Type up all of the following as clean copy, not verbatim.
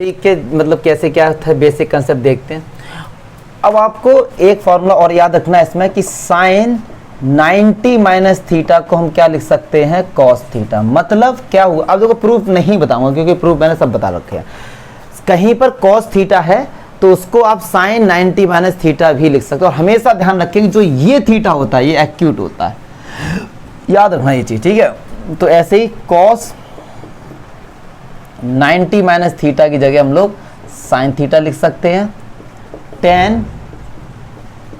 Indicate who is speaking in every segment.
Speaker 1: ठीक है, मतलब कैसे क्या था बेसिक कंसेप्ट देखते हैं। अब आपको एक फॉर्मूला और याद रखना है इसमें कि साइन 90 माइनस थीटा को हम क्या लिख सकते हैं, कॉस थीटा। मतलब क्या हुआ, अब देखो प्रूफ नहीं बताऊंगा क्योंकि प्रूफ मैंने सब बता रखे हैं। कहीं पर कॉस थीटा है तो उसको आप साइन 90 माइनस थीटा भी लिख सकते हो। और हमेशा ध्यान रखें कि जो ये थीटा होता है ये एक्यूट होता है, याद रखना ये चीज, ठीक है। तो ऐसे ही कॉस 90 माइनस थीटा की जगह हम लोग साइन थीटा लिख सकते हैं। टेन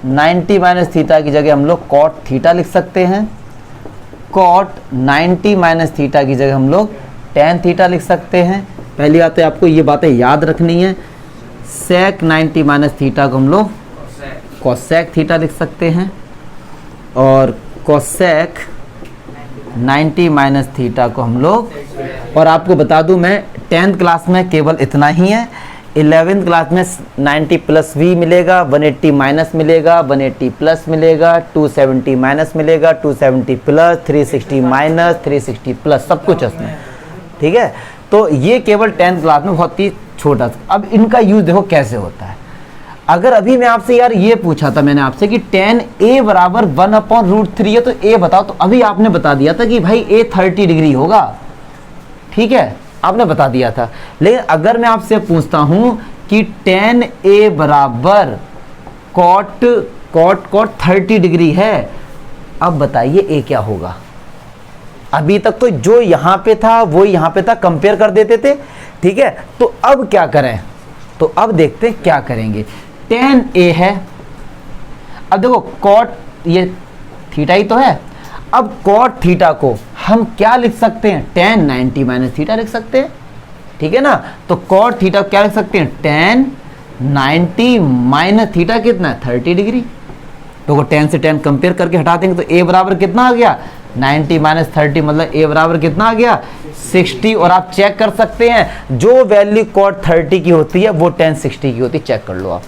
Speaker 1: 90 माइनस थीटा की जगह हम लोग कॉट थीटा लिख सकते हैं। कॉट 90 माइनस थीटा की जगह हम लोग टेन थीटा लिख सकते हैं। पहली बात है आपको ये बातें याद रखनी है। सेक 90 माइनस थीटा को हम लोग कोसेक थीटा लिख सकते हैं और कोसेक 90 माइनस थीटा को हम लोग, और आपको बता दूं मैं 10th क्लास में केवल इतना ही है। 11th क्लास में 90 प्लस भी मिलेगा, 180 माइनस मिलेगा, 180 प्लस मिलेगा, 270 माइनस मिलेगा, 270 प्लस, 360 माइनस, 360 प्लस, सब कुछ उसमें, ठीक है। तो ये केवल 10th क्लास में बहुत ही छोटा सा। अब इनका यूज देखो कैसे होता है। अगर अभी मैं आपसे यार ये पूछा था मैंने आपसे कि tan a बराबर 1/√3 है तो a बताओ, तो अभी आपने बता दिया था कि भाई a 30 डिग्री होगा, ठीक है, आपने बता दिया था। लेकिन अगर मैं आपसे पूछता हूं कि tan a बराबर cot 30 डिग्री है, अब बताइए a क्या होगा। अभी तक तो जो यहां पे था वो यहां पे था, कंपेयर कर देते थे, ठीक है। तो अब क्या करें, तो अब देखते हैं क्या करेंगे। tan a है, अब देखो cot ये थीटा ही तो है। अब cot थीटा को हम क्या लिख सकते हैं, tan 90 माइनस थीटा लिख सकते हैं, ठीक है ना। तो cot थीटा क्या लिख सकते हैं, tan 90 माइनस थीटा कितना है, 30 डिग्री। तो tan से tan कंपेयर करके हटा देंगे तो a बराबर कितना आ गया, 90 माइनस 30, मतलब a बराबर कितना आ गया, 60। और आप चेक कर सकते हैं जो वैल्यू cot 30 की होती है वो tan 60 की होती है, चेक कर लो आप,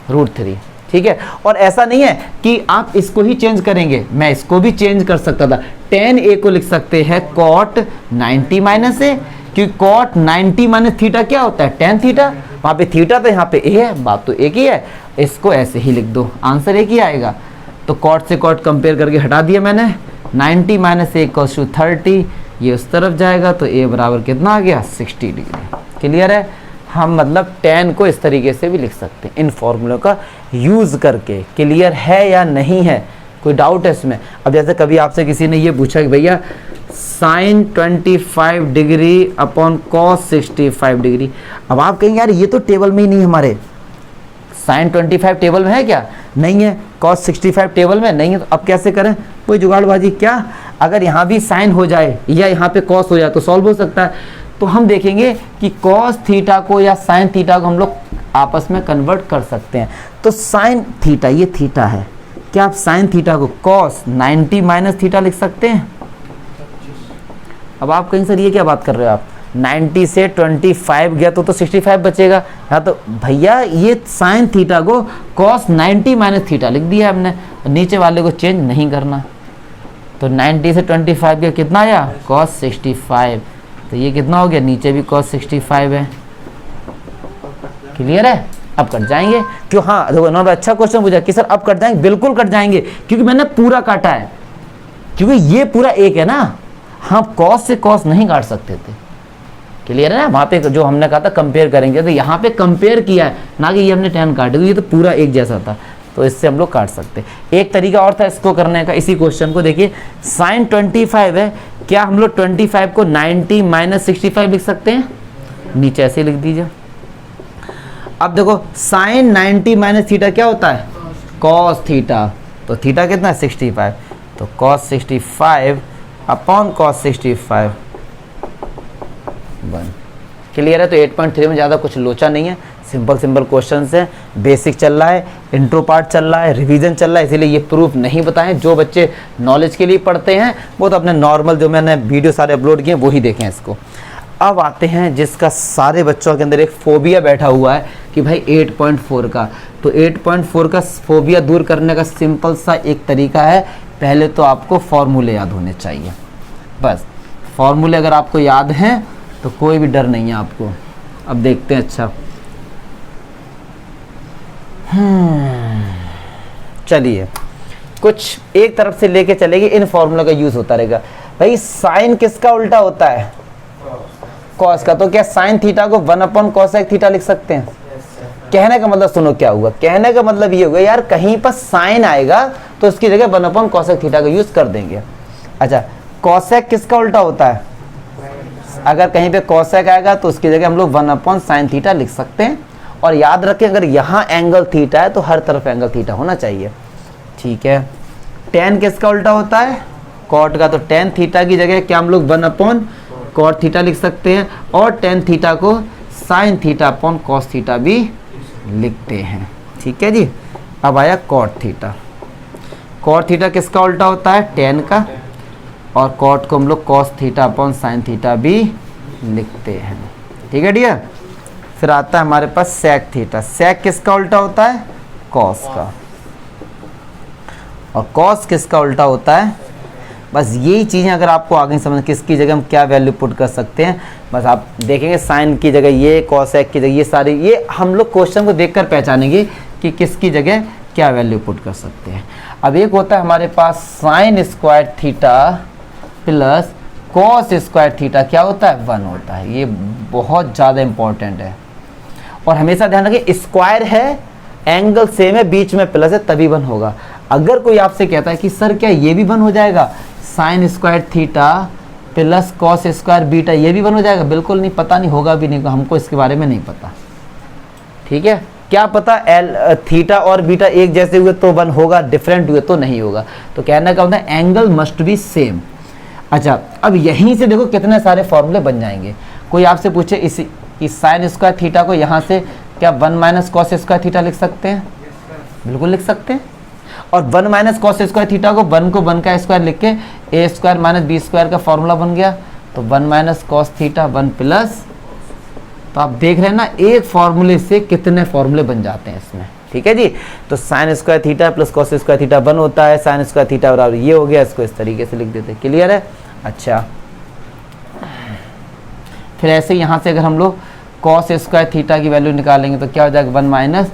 Speaker 1: √3, ठीक है। और ऐसा नहीं है कि आप इसको ही चेंज करेंगे, मैं इसको भी चेंज कर सकता था। tan a को लिख सकते हैं cot 90 माइनस a, क्योंकि cot 90 माइनस थीटा क्या होता है, tan थीटा। वहां पे थीटा तो यहाँ पे a है, बात तो एक ही है, इसको ऐसे ही लिख दो, आंसर एक ही आएगा। तो cot से cot कंपेयर करके हटा दिया मैंने, 90 माइनस a इक्वल्स टू 30, ये उस तरफ जाएगा तो a बराबर कितना आ गया, 60 डिग्री। क्लियर है। हम मतलब tan को इस तरीके से भी लिख सकते हैं इन फॉर्मूलों का यूज करके। क्लियर है या नहीं है, कोई डाउट है इसमें। अब जैसे कभी आपसे किसी ने ये पूछा कि भैया sine 25 degree upon cos 65 degree, अब आप कहेंगे यार ये तो टेबल में ही नहीं, हमारे साइन 25 टेबल में है क्या, नहीं है। कॉस 65 टेबल में नहीं है, तो अब कैसे करें, कोई जुगाड़बाजी क्या। अगर यहाँ भी साइन हो जाए या यहाँ पे कॉस हो जाए तो सॉल्व हो सकता है। तो हम देखेंगे कि कॉस थीटा को या साइन थीटा को हम लोग आपस में कन्वर्ट कर सकते हैं। तो साइन थीटा, ये थीटा है, क्या आप साइन थीटा को कॉस 90 माइनस थीटा लिख सकते हैं। अब आप कहीं सर ये क्या बात कर रहे हो आप, 90 से 25 गया तो 65 बचेगा। हाँ तो भैया ये साइन थीटा को कॉस 90 माइनस थीटा लिख दिया हमने, नीचे वाले को चेंज नहीं करना। तो 90 से 25 गया कितना आया, कॉस 65, तो ये कितना हो गया, नीचे भी cos 65 है। क्लियर है। अब कट जाएंगे क्यों, हाँ देखो इन्होंने अच्छा क्वेश्चन पूछा कि सर अब कट जाएंगे, बिल्कुल कट जाएंगे क्योंकि मैंने पूरा काटा है, क्योंकि ये पूरा एक है ना, हम cos से cos नहीं काट सकते थे। क्लियर है ना। वहां पे जो हमने कहा था कंपेयर करेंगे, तो यहाँ पे कंपेयर किया है ना कि ये हमने tan काटे, ये तो पूरा एक जैसा था, तो इससे हम लोग काट सकते। एक तरीका और था इसको करने का, इसी क्वेश्चन को देखिए, साइन 25 है, क्या हम लोग 25 को 90 माइनस 65 लिख सकते हैं, नीचे ऐसे लिख दीजिए। अब देखो साइन 90 माइनस थीटा क्या होता है, कॉस थीटा, तो थीटा कितना है 65, तो कॉस 65 अपॉन कॉस 65 1। क्लियर है। तो 8.3 में ज़्यादा कुछ लोचा नहीं है, सिंपल क्वेश्चन है, बेसिक चल रहा है, इंट्रो पार्ट चल रहा है, रिवीजन चल रहा है, इसीलिए ये प्रूफ नहीं बताएं। जो बच्चे नॉलेज के लिए पढ़ते हैं वो तो अपने नॉर्मल जो मैंने वीडियो सारे अपलोड किए वो ही देखें इसको। अब आते हैं जिसका सारे बच्चों के अंदर एक फोबिया बैठा हुआ है कि भाई 8.4 का, तो 8.4 का फोबिया दूर करने का सिंपल सा एक तरीका है, पहले तो आपको फॉर्मूले याद होने चाहिए। बस फॉर्मूले अगर आपको याद हैं तो कोई भी डर नहीं है आपको। अब देखते हैं। अच्छा चलिए, कुछ एक तरफ से लेके चलेगी, इन फॉर्मूला का यूज होता रहेगा। भाई साइन किसका उल्टा होता है? कॉस का। तो क्या साइन थीटा को 1 कोसेक थीटा लिख सकते हैं? कहने का मतलब सुनो क्या हुआ, कहने का मतलब ये होगा यार कहीं पर साइन आएगा तो उसकी जगह 1 कोसेक थीटा का यूज कर देंगे। अच्छा, कोसेक किसका उल्टा होता है? अगर कहीं पे कोसेक आएगा तो उसकी जगह हम लोग 1 साइन थीटा लिख सकते हैं। और याद रखें अगर यहाँ एंगल थीटा है तो हर तरफ एंगल थीटा होना चाहिए। ठीक है। टेन किसका उल्टा होता है? कॉट का। तो टेन थीटा की जगह क्या हम लोग 1 कॉट थीटा लिख सकते हैं, और टेन थीटा को sine theta upon cos theta भी लिखते हैं। ठीक है जी। अब आया कॉट थीटा। कॉट थीटा किसका उल्टा होता है? टेन का। और कॉट को हम लोग cos theta upon sine theta भी लिखते हैं। ठीक है डियर। फिर आता है हमारे पास सेक थीटा। सेक किसका उल्टा होता है? कॉस का। और कॉस किसका उल्टा होता है? बस यही चीज़ें अगर आपको आगे समझ किसकी जगह हम क्या वैल्यू पुट कर सकते हैं, बस आप देखेंगे साइन की जगह ये, कॉसेक की जगह ये, सारी ये हम लोग क्वेश्चन को देखकर पहचानेंगे कि किसकी जगह क्या वैल्यू पुट कर सकते हैं। अब एक होता है हमारे पास sine square theta plus cos square theta, क्या होता है? 1 होता है। ये बहुत ज़्यादा इंपॉर्टेंट है और हमेशा ध्यान रखें स्क्वायर है, एंगल सेम है, बीच में प्लस है, तभी 1 होगा। अगर कोई आपसे कहता है कि सर क्या ये भी 1 हो जाएगा, sign square theta plus cos square beta, ये भी 1 हो जाएगा? बिल्कुल नहीं, पता नहीं, होगा भी नहीं, हमको इसके बारे में नहीं पता। ठीक है। क्या पता एल थीटा और बीटा एक जैसे हुए तो 1 होगा, डिफरेंट हुए तो नहीं होगा। तो कहना क्या होता है? Angle must be same. अच्छा, अब यहीं से देखो कितने सारे फॉर्मूले बन जाएंगे। कोई आपसे पूछे इस साइन स्क्वायर थीटा को यहाँ से क्या 1 कॉस स्क्वायर थीटा लिख सकते हैं? बिल्कुल लिख सकते हैं। और 1 कॉस स्क्वायर थीटा को 1 का स्क्वायर लिख के ए स्क्वायर माइनस बी स्क्वायर का फॉर्मूला बन गया। तो 1 कॉस थीटा 1 प्लस, तो आप देख रहे हैं ना एक फॉर्मूले से कितने फॉर्मूले बन जाते हैं इसमें। ठीक है जी। तो sign square theta plus cos square theta 1 होता है, साइन स्क्वायर थीटा बराबर ये हो गया, इसको इस तरीके से लिख देते हैं। क्लियर है? अच्छा, फिर ऐसे यहाँ से अगर हम लोग कॉस स्क्वायर थीटा की वैल्यू निकालेंगे तो क्या हो जाएगा? 1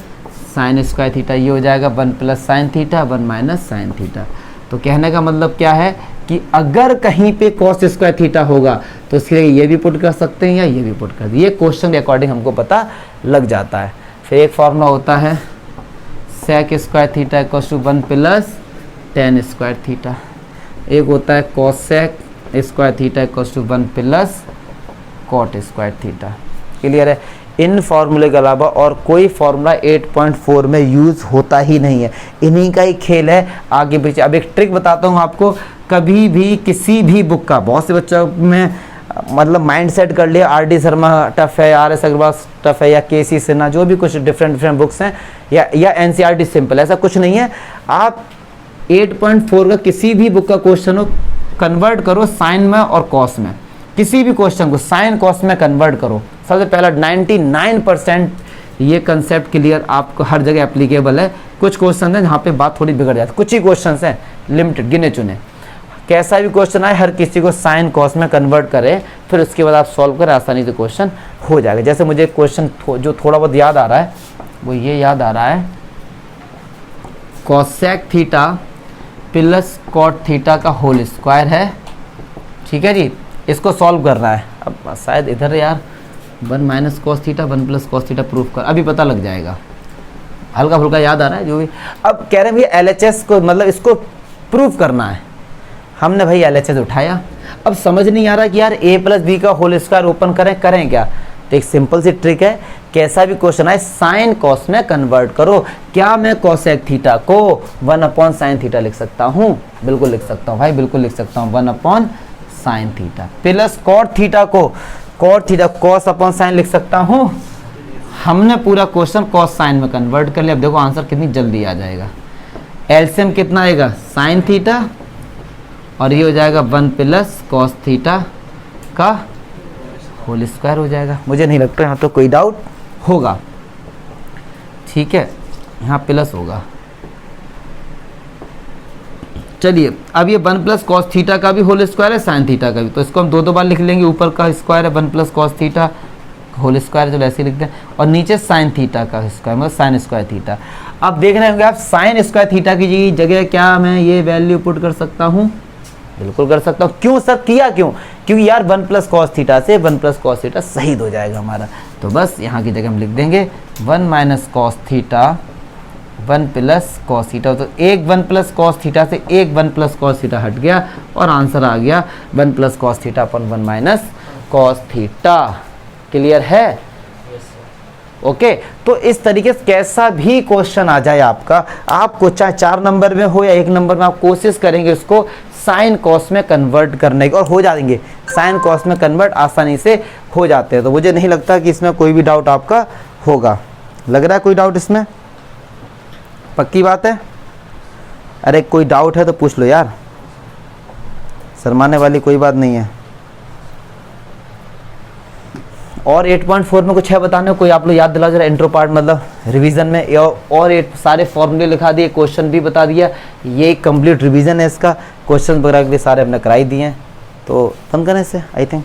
Speaker 1: साइन स्क्वायर थीटा, ये हो जाएगा 1 plus sine theta 1 sine theta. तो कहने का मतलब क्या है कि अगर कहीं पे कॉस स्क्वायर थीटा होगा तो उसके लिए ये भी पुट कर सकते हैं या ये भी पुट कर दिए, ये क्वेश्चन के अकॉर्डिंग हमको पता लग जाता है। फिर एक फॉर्मूला होता है sec square theta equals to 1 plus tan square theta. एक होता है cosec square theta equals to 1 plus cot square theta. Clear है? इन फॉर्मूले के अलावा और कोई फॉर्मूला 8.4 में यूज़ होता ही नहीं है, इन्हीं का ही खेल है आगे पीछे। अब एक ट्रिक बताता हूँ आपको, कभी भी किसी भी बुक का, बहुत से बच्चों में मतलब माइंड सेट कर लिया आर डी शर्मा टफ है, आर एस अग्रवाल टफ है, या के सी सिन्हा, जो भी कुछ डिफरेंट बुक्स हैं, या N C R T simple, ऐसा कुछ नहीं है। आप 8.4 का किसी भी बुक का क्वेश्चन हो कन्वर्ट करो साइन में और कॉस में, किसी भी क्वेश्चन को साइन कॉस में कन्वर्ट करो। सबसे पहला 99% ये कंसेप्ट क्लियर आपको हर जगह एप्लीकेबल है। कुछ क्वेश्चन है जहाँ पे बात थोड़ी बिगड़ जाती है, कुछ ही क्वेश्चन हैं लिमिटेड गिने चुने। कैसा भी क्वेश्चन आए हर किसी को साइन कॉस में कन्वर्ट करें, फिर उसके बाद आप सॉल्व करें, आसानी से क्वेश्चन हो जाएगा। जैसे मुझे क्वेश्चन जो थोड़ा बहुत याद आ रहा है वो ये याद आ रहा है, cosec theta plus cot theta का होल स्क्वायर है। ठीक है जी, इसको सॉल्व करना है। अब शायद इधर यार 1 cos theta 1 plus cos theta proof कर, अभी पता लग जाएगा, हल्का फुल्का याद आ रहा है जो भी। अब कह रहे हैं भैया LHS को मतलब इसको प्रूफ करना है। हमने भाई LHS उठाया, अब समझ नहीं आ रहा कि यार a प्लस बी का होल स्क्वायर ओपन करें क्या। तो एक सिंपल सी ट्रिक है, कैसा भी क्वेश्चन आए साइन कॉस में कन्वर्ट करो। क्या मैं कॉसेक थीटा को 1 साइन थीटा लिख सकता हूँ? बिल्कुल लिख सकता हूँ भाई, बिल्कुल लिख सकता हूँ। 1 sine theta plus cot theta को cot theta cos upon sine लिख सकता हूँ। हमने पूरा क्वेश्चन कॉस साइन में कन्वर्ट कर लिया। अब देखो आंसर कितनी जल्दी आ जाएगा। एलसीएम कितना आएगा? साइन थीटा, और ये हो जाएगा 1 प्लस कॉस थीटा का होल स्क्वायर हो जाएगा। मुझे नहीं लगता यहाँ तो कोई डाउट होगा। ठीक है, यहाँ प्लस होगा। चलिए, अब ये 1 प्लस कॉस थीटा का भी होल स्क्वायर है, साइन थीटा का भी, तो इसको हम दो बार लिख लेंगे। ऊपर का स्क्वायर है 1 plus cos theta whole square, चलो ऐसे लिखते हैं, और नीचे साइन थीटा का स्क्वायर, मतलब साइन स्क्वायर थीटा। अब देख रहे होंगे आप साइन स्क्वायर थीटा की जगह क्या मैं ये वैल्यू पुट कर सकता हूँ? बिल्कुल कर सकता हूँ। क्यों सर, किया क्यों? क्योंकि यार 1 प्लस कॉस थीटा से 1 प्लस कॉस थीटा सही हो जाएगा हमारा। तो बस यहाँ की जगह हम लिख देंगे 1 minus cos theta 1 plus cos theta. तो एक 1 प्लस कॉस थीटा से एक 1 प्लस कॉस थीटा हट गया और आंसर आ गया 1 प्लस कॉस थीटा अपन 1 माइनस कॉस थीटा। क्लियर है? ओके तो इस तरीके से कैसा भी क्वेश्चन आ जाए आपको चाहे 4 नंबर में हो या 1 नंबर में, आप कोशिश करेंगे इसको साइन कॉस में कन्वर्ट करने की, और हो जाएंगे साइन कॉस में कन्वर्ट आसानी से हो जाते हैं। तो मुझे नहीं लगता कि इसमें कोई भी डाउट आपका होगा। लग रहा है कोई डाउट इसमें? पक्की बात है? अरे कोई डाउट है तो पूछ लो यार, शर्माने वाली कोई बात नहीं है। और 8.4 में कुछ है बताने कोई? आप लोग याद दिलाओ जरा, इंट्रो पार्ट मतलब रिवीजन में, और सारे फॉर्मूले लिखा दिए, क्वेश्चन भी बता दिया, ये कंप्लीट रिवीजन है इसका। क्वेश्चन वगैरह के लिए सारे हमने कराई दिए हैं। तो बंद करें इसे आई थिंक।